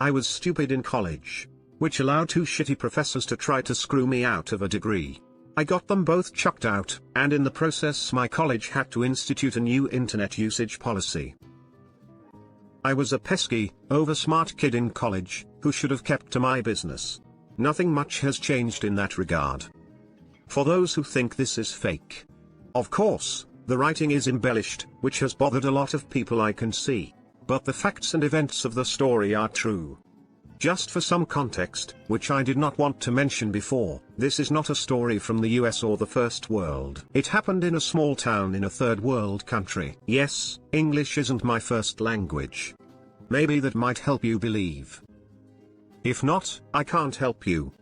I was stupid in college, which allowed two shitty professors to try to screw me out of a degree. I got them both chucked out, and in the process my college had to institute a new internet usage policy. I was a pesky, over-smart kid in college, who should have kept to my business. Nothing much has changed in that regard. For those who think this is fake. Of course, the writing is embellished, which has bothered a lot of people I can see. But the facts and events of the story are true. Just for some context, which I did not want to mention before, this is not a story from the US or the First World. It happened in a small town in a third world country. Yes, English isn't my first language. Maybe that might help you believe. If not, I can't help you.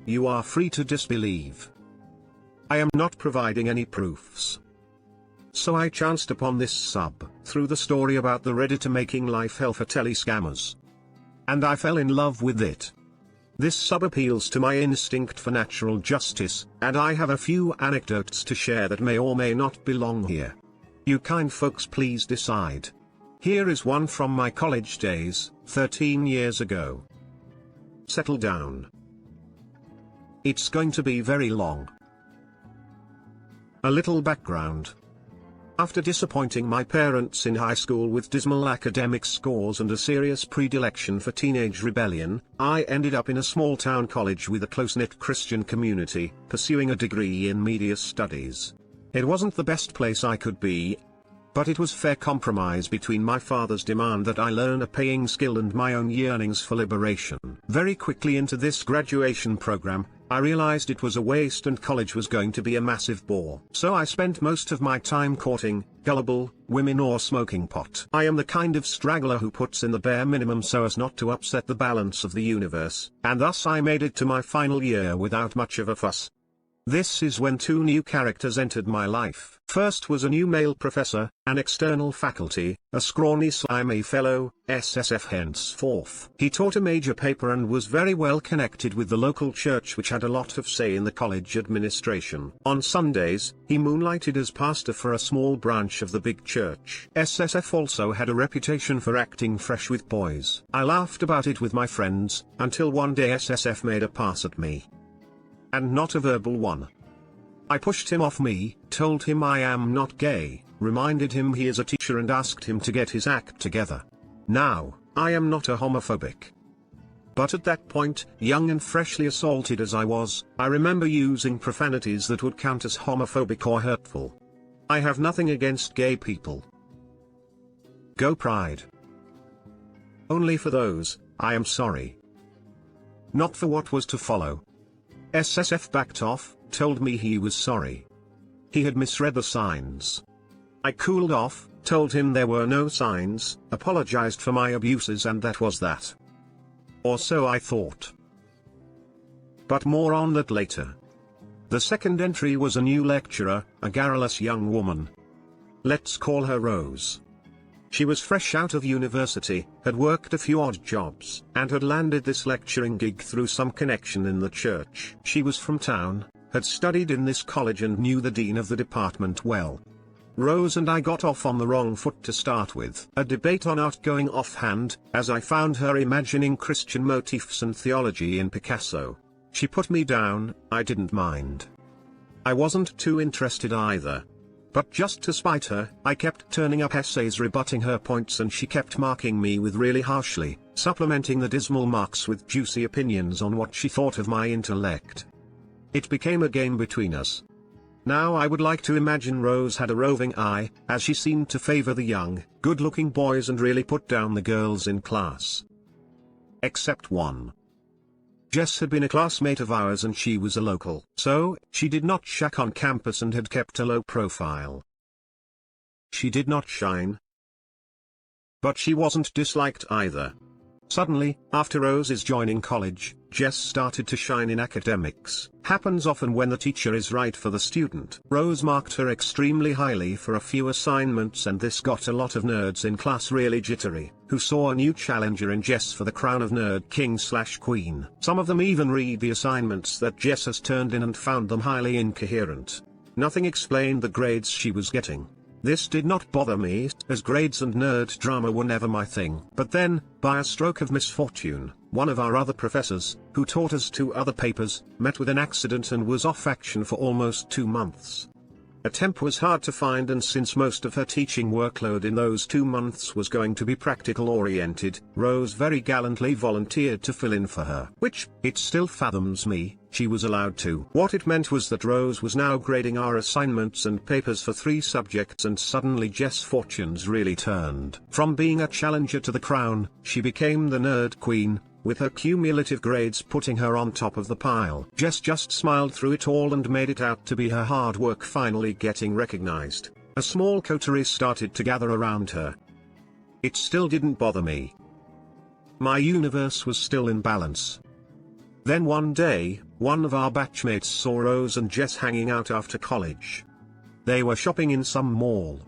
You are free to disbelieve. I am not providing any proofs. So I chanced upon this sub, through the story about the Redditor making life hell for tele-scammers. And I fell in love with it. This sub appeals to my instinct for natural justice, and I have a few anecdotes to share that may or may not belong here. You kind folks please decide. Here is one from my college days, 13 years ago. Settle down. It's going to be very long. A little background. After disappointing my parents in high school with dismal academic scores and a serious predilection for teenage rebellion, I ended up in a small-town college with a close-knit Christian community, pursuing a degree in media studies. It wasn't the best place I could be, but it was fair compromise between my father's demand that I learn a paying skill and my own yearnings for liberation. Very quickly into this graduation program, I realized it was a waste and college was going to be a massive bore. So I spent most of my time courting, gullible, women or smoking pot. I am the kind of straggler who puts in the bare minimum so as not to upset the balance of the universe, and thus I made it to my final year without much of a fuss. This is when two new characters entered my life. First was a new male professor, an external faculty, a scrawny slimy fellow, SSF henceforth. He taught a major paper and was very well connected with the local church which had a lot of say in the college administration. On Sundays, he moonlighted as pastor for a small branch of the big church. SSF also had a reputation for acting fresh with boys. I laughed about it with my friends, until one day SSF made a pass at me. And not a verbal one. I pushed him off me, told him I am not gay, reminded him he is a teacher and asked him to get his act together. Now, I am not a homophobic. But at that point, young and freshly assaulted as I was, I remember using profanities that would count as homophobic or hurtful. I have nothing against gay people. Go Pride. Only for those, I am sorry. Not for what was to follow. SSF backed off, told me he was sorry. He had misread the signs. I cooled off, told him there were no signs, apologized for my abuses and that was that. Or so I thought. But more on that later. The second entry was a new lecturer, a garrulous young woman. Let's call her Rose. She was fresh out of university, had worked a few odd jobs, and had landed this lecturing gig through some connection in the church. She was from town, had studied in this college and knew the dean of the department well. Rose and I got off on the wrong foot to start with. A debate on art going offhand, as I found her imagining Christian motifs and theology in Picasso. She put me down, I didn't mind. I wasn't too interested either. But just to spite her, I kept turning up essays rebutting her points and she kept marking me with really harshly, supplementing the dismal marks with juicy opinions on what she thought of my intellect. It became a game between us. Now I would like to imagine Rose had a roving eye, as she seemed to favor the young, good-looking boys and really put down the girls in class. Except one. Jess had been a classmate of ours and she was a local, so she did not shack on campus and had kept a low profile. She did not shine. But she wasn't disliked either. Suddenly, after Rose's joining college, Jess started to shine in academics. Happens often when the teacher is right for the student. Rose marked her extremely highly for a few assignments and this got a lot of nerds in class really jittery, who saw a new challenger in Jess for the crown of nerd king/queen. Some of them even read the assignments that Jess has turned in and found them highly incoherent. Nothing explained the grades she was getting. This did not bother me, as grades and nerd drama were never my thing. But then, by a stroke of misfortune, one of our other professors, who taught us 2 other papers, met with an accident and was off action for almost 2 months. A temp was hard to find, and since most of her teaching workload in those 2 months was going to be practical oriented, Rose very gallantly volunteered to fill in for her. Which, it still fathoms me, she was allowed to. What it meant was that Rose was now grading our assignments and papers for 3 subjects, and suddenly Jess' fortunes really turned. From being a challenger to the crown, she became the nerd queen, with her cumulative grades putting her on top of the pile. Jess just smiled through it all and made it out to be her hard work finally getting recognized. A small coterie started to gather around her. It still didn't bother me. My universe was still in balance. Then one day, one of our batchmates saw Rose and Jess hanging out after college. They were shopping in some mall.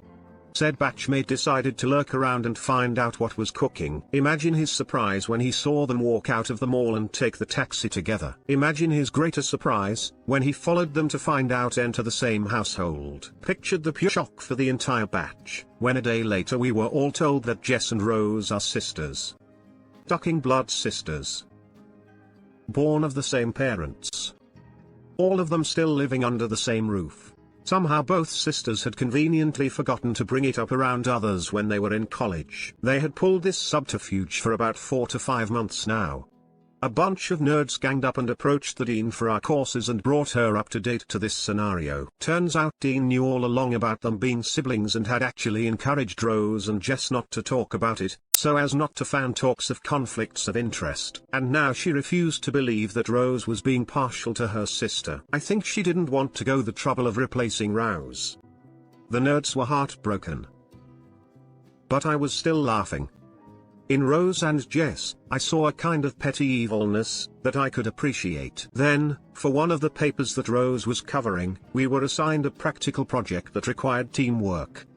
Said batchmate decided to lurk around and find out what was cooking. Imagine his surprise when he saw them walk out of the mall and take the taxi together. Imagine his greater surprise when he followed them to find out enter the same household. Pictured the pure shock for the entire batch, when a day later we were all told that Jess and Rose are sisters. Ducking blood sisters. Born of the same parents. All of them still living under the same roof. Somehow both sisters had conveniently forgotten to bring it up around others when they were in college. They had pulled this subterfuge for about 4 to 5 months now. A bunch of nerds ganged up and approached the dean for our courses and brought her up to date to this scenario. Turns out Dean knew all along about them being siblings and had actually encouraged Rose and Jess not to talk about it, so as not to fan talks of conflicts of interest. And now she refused to believe that Rose was being partial to her sister. I think she didn't want to go the trouble of replacing Rose. The nerds were heartbroken. But I was still laughing. In Rose and Jess, I saw a kind of petty evilness that I could appreciate. Then, for one of the papers that Rose was covering, we were assigned a practical project that required teamwork.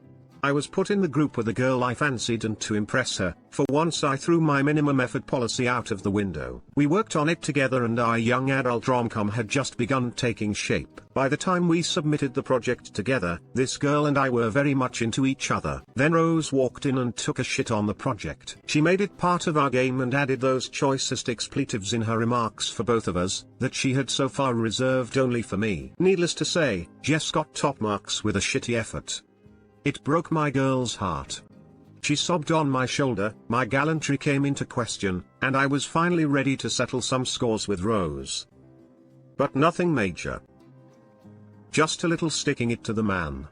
I was put in the group with a girl I fancied, and to impress her, for once I threw my minimum effort policy out of the window. We worked on it together and our young adult rom-com had just begun taking shape. By the time we submitted the project together, this girl and I were very much into each other. Then Rose walked in and took a shit on the project. She made it part of our game and added those choicest expletives in her remarks for both of us, that she had so far reserved only for me. Needless to say, Jess got top marks with a shitty effort. It broke my girl's heart. She sobbed on my shoulder, my gallantry came into question, and I was finally ready to settle some scores with Rose. But nothing major. Just a little sticking it to the man.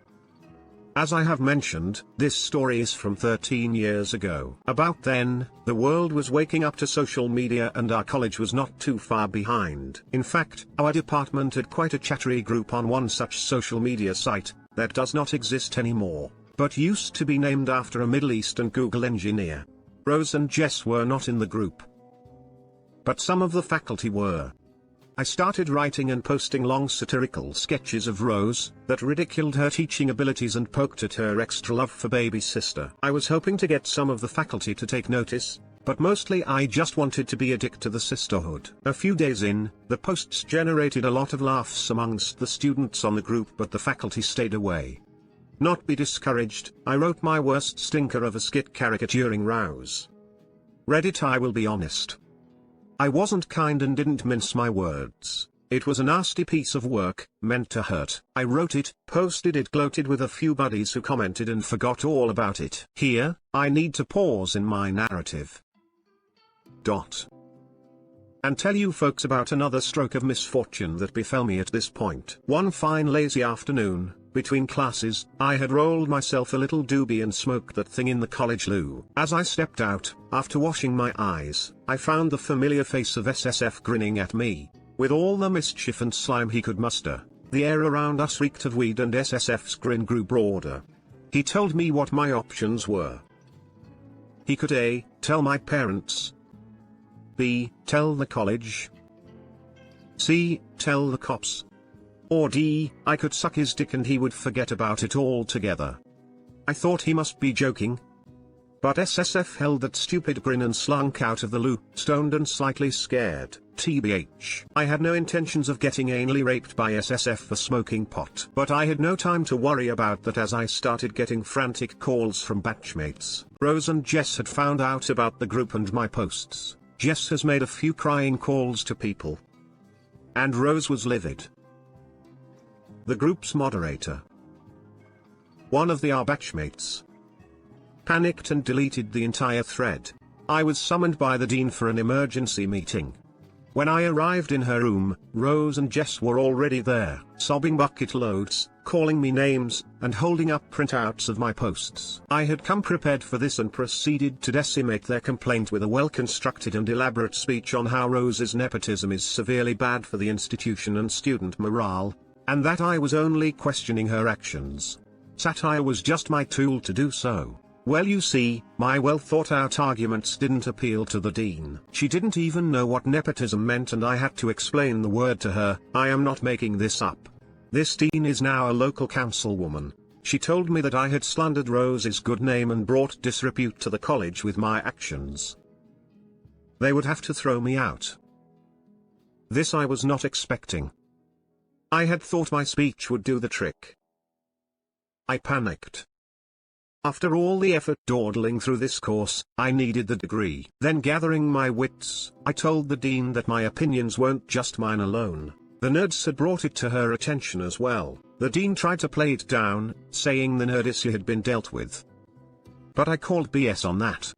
As I have mentioned, this story is from 13 years ago. About then, the world was waking up to social media and our college was not too far behind. In fact, our department had quite a chattery group on one such social media site, that does not exist anymore, but used to be named after a Middle Eastern Google engineer. Rose and Jess were not in the group, but some of the faculty were. I started writing and posting long satirical sketches of Rose, that ridiculed her teaching abilities and poked at her extra love for baby sister. I was hoping to get some of the faculty to take notice, but mostly I just wanted to be a dick to the sisterhood. A few days in, the posts generated a lot of laughs amongst the students on the group, but the faculty stayed away. Not be discouraged, I wrote my worst stinker of a skit caricaturing Rose. Reddit, I will be honest. I wasn't kind and didn't mince my words. It was a nasty piece of work, meant to hurt. I wrote it, posted it, gloated with a few buddies who commented and forgot all about it. Here, I need to pause in my narrative. And tell you folks about another stroke of misfortune that befell me at this point. One fine lazy afternoon, between classes, I had rolled myself a little doobie and smoked that thing in the college loo. As I stepped out, after washing my eyes, I found the familiar face of SSF grinning at me. With all the mischief and slime he could muster, the air around us reeked of weed and SSF's grin grew broader. He told me what my options were. He could A, tell my parents. B, tell the college. C, tell the cops. Or D, I could suck his dick and he would forget about it altogether. I thought he must be joking. But SSF held that stupid grin and slunk out of the loo, stoned and slightly scared. TBH. I had no intentions of getting anally raped by SSF for smoking pot. But I had no time to worry about that as I started getting frantic calls from batchmates. Rose and Jess had found out about the group and my posts. Jess has made a few crying calls to people. And Rose was livid. The group's moderator, one of our batchmates, panicked and deleted the entire thread. I was summoned by the dean for an emergency meeting. When I arrived in her room, Rose and Jess were already there, sobbing bucket loads, calling me names, and holding up printouts of my posts. I had come prepared for this and proceeded to decimate their complaint with a well-constructed and elaborate speech on how Rose's nepotism is severely bad for the institution and student morale, and that I was only questioning her actions. Satire was just my tool to do so. Well, you see, my well-thought-out arguments didn't appeal to the dean. She didn't even know what nepotism meant, and I had to explain the word to her. I am not making this up. This dean is now a local councilwoman. She told me that I had slandered Rose's good name and brought disrepute to the college with my actions. They would have to throw me out. This I was not expecting. I had thought my speech would do the trick. I panicked. After all the effort dawdling through this course, I needed the degree. Then gathering my wits, I told the dean that my opinions weren't just mine alone. The nerds had brought it to her attention as well. The dean tried to play it down, saying the nerd issue had been dealt with. But I called BS on that.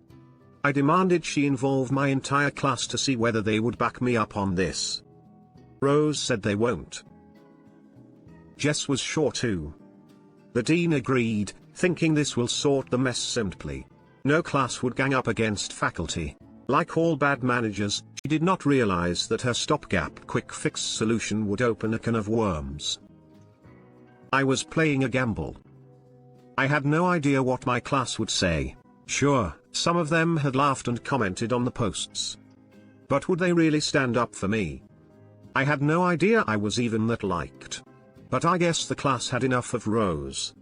I demanded she involve my entire class to see whether they would back me up on this. Rose said they won't. Jess was sure too. The dean agreed, thinking this will sort the mess simply. No class would gang up against faculty. Like all bad managers, she did not realize that her stopgap quick-fix solution would open a can of worms. I was playing a gamble. I had no idea what my class would say. Sure, some of them had laughed and commented on the posts. But would they really stand up for me? I had no idea I was even that liked. But I guess the class had enough of Rose.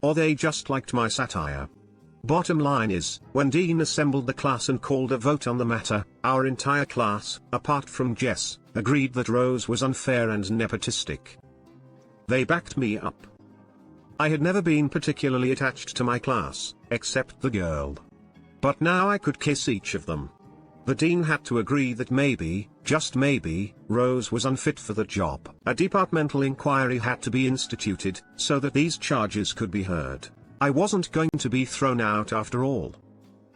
Or they just liked my satire. Bottom line is, when Dean assembled the class and called a vote on the matter, our entire class, apart from Jess, agreed that Rose was unfair and nepotistic. They backed me up. I had never been particularly attached to my class, except the girl. But now I could kiss each of them. The dean had to agree that maybe, just maybe, Rose was unfit for the job. A departmental inquiry had to be instituted, so that these charges could be heard. I wasn't going to be thrown out after all.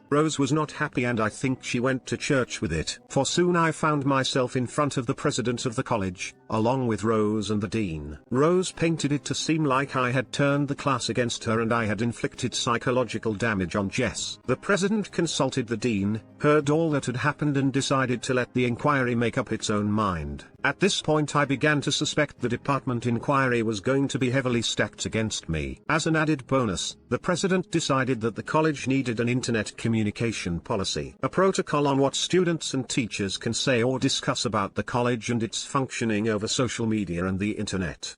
Rose was not happy, and I think she went to church with it. For soon I found myself in front of the president of the college, along with Rose and the dean. Rose painted it to seem like I had turned the class against her and I had inflicted psychological damage on Jess. The president consulted the dean, heard all that had happened and decided to let the inquiry make up its own mind. At this point I began to suspect the department inquiry was going to be heavily stacked against me. As an added bonus, the president decided that the college needed an internet communication policy, a protocol on what students and teachers can say or discuss about the college and its functioning over social media and the internet.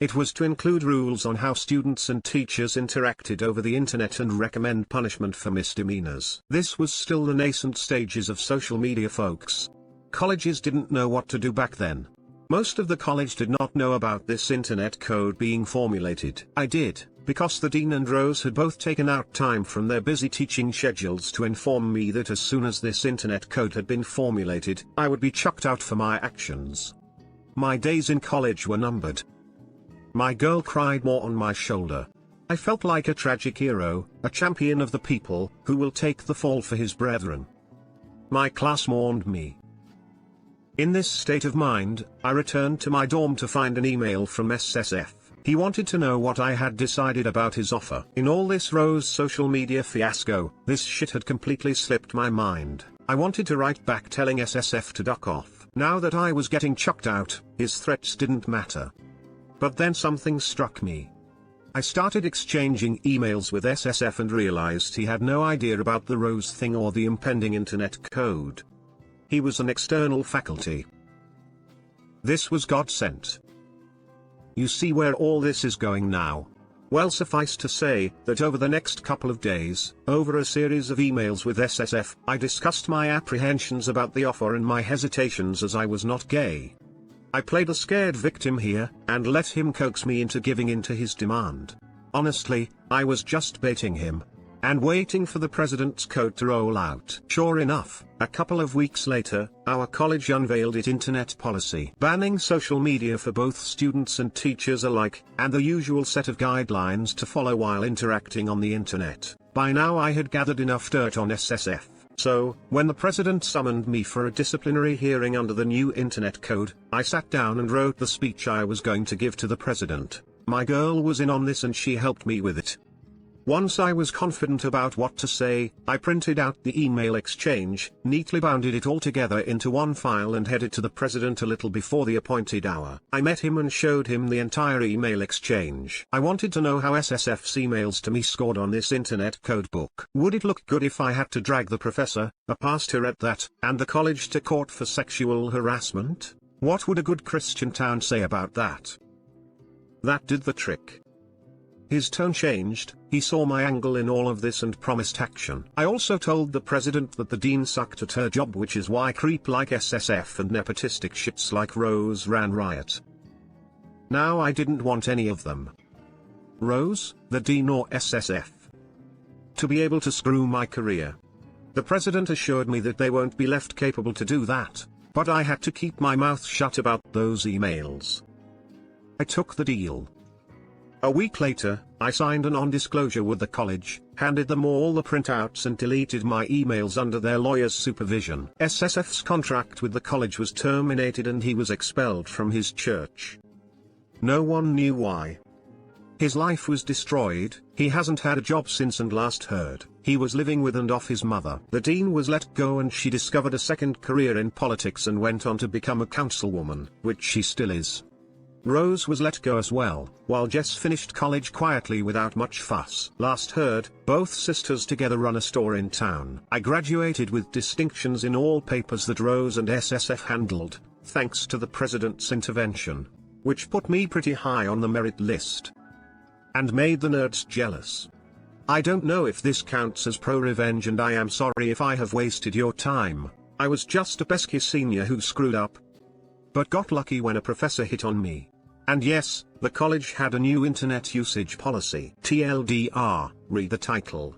It was to include rules on how students and teachers interacted over the internet and recommend punishment for misdemeanors. This was still the nascent stages of social media, folks. Colleges didn't know what to do back then. Most of the college did not know about this internet code being formulated. I did, because the dean and Rose had both taken out time from their busy teaching schedules to inform me that as soon as this internet code had been formulated, I would be chucked out for my actions. My days in college were numbered. My girl cried more on my shoulder. I felt like a tragic hero, a champion of the people, who will take the fall for his brethren. My class mourned me. In this state of mind, I returned to my dorm to find an email from SSF. He wanted to know what I had decided about his offer. In all this Rose social media fiasco, this shit had completely slipped my mind. I wanted to write back telling SSF to duck off. Now that I was getting chucked out, his threats didn't matter. But then something struck me. I started exchanging emails with SSF and realized he had no idea about the Rose thing or the impending internet code. He was an external faculty. This was God sent. You see where all this is going now. Well, suffice to say, that over the next couple of days, over a series of emails with SSF, I discussed my apprehensions about the offer and my hesitations as I was not gay. I played a scared victim here, and let him coax me into giving in to his demand. Honestly, I was just baiting him. And waiting for the president's code to roll out. Sure enough, a couple of weeks later, our college unveiled its internet policy, banning social media for both students and teachers alike, and the usual set of guidelines to follow while interacting on the internet. By now I had gathered enough dirt on SSF, so, when the president summoned me for a disciplinary hearing under the new internet code, I sat down and wrote the speech I was going to give to the president. My girl was in on this and she helped me with it. Once I was confident about what to say, I printed out the email exchange, neatly bounded it all together into one file and headed to the president a little before the appointed hour. I met him and showed him the entire email exchange. I wanted to know how SSF's emails to me scored on this internet code book. Would it look good if I had to drag the professor, a pastor at that, and the college to court for sexual harassment? What would a good Christian town say about that? That did the trick. His tone changed, he saw my angle in all of this and promised action. I also told the president that the dean sucked at her job, which is why creep like SSF and nepotistic shits like Rose ran riot. Now I didn't want any of them. Rose, the dean, or SSF to be able to screw my career. The president assured me that they won't be left capable to do that, but I had to keep my mouth shut about those emails. I took the deal. A week later, I signed a non-disclosure with the college, handed them all the printouts and deleted my emails under their lawyer's supervision. SSF's contract with the college was terminated and he was expelled from his church. No one knew why. His life was destroyed, he hasn't had a job since and last heard, he was living with and off his mother. The dean was let go and she discovered a second career in politics and went on to become a councilwoman, which she still is. Rose was let go as well, while Jess finished college quietly without much fuss. Last heard, both sisters together run a store in town. I graduated with distinctions in all papers that Rose and SSF handled, thanks to the president's intervention, which put me pretty high on the merit list. And made the nerds jealous. I don't know if this counts as pro-revenge and I am sorry if I have wasted your time. I was just a pesky senior who screwed up. But got lucky when a professor hit on me. And yes, the college had a new internet usage policy. TLDR, read the title.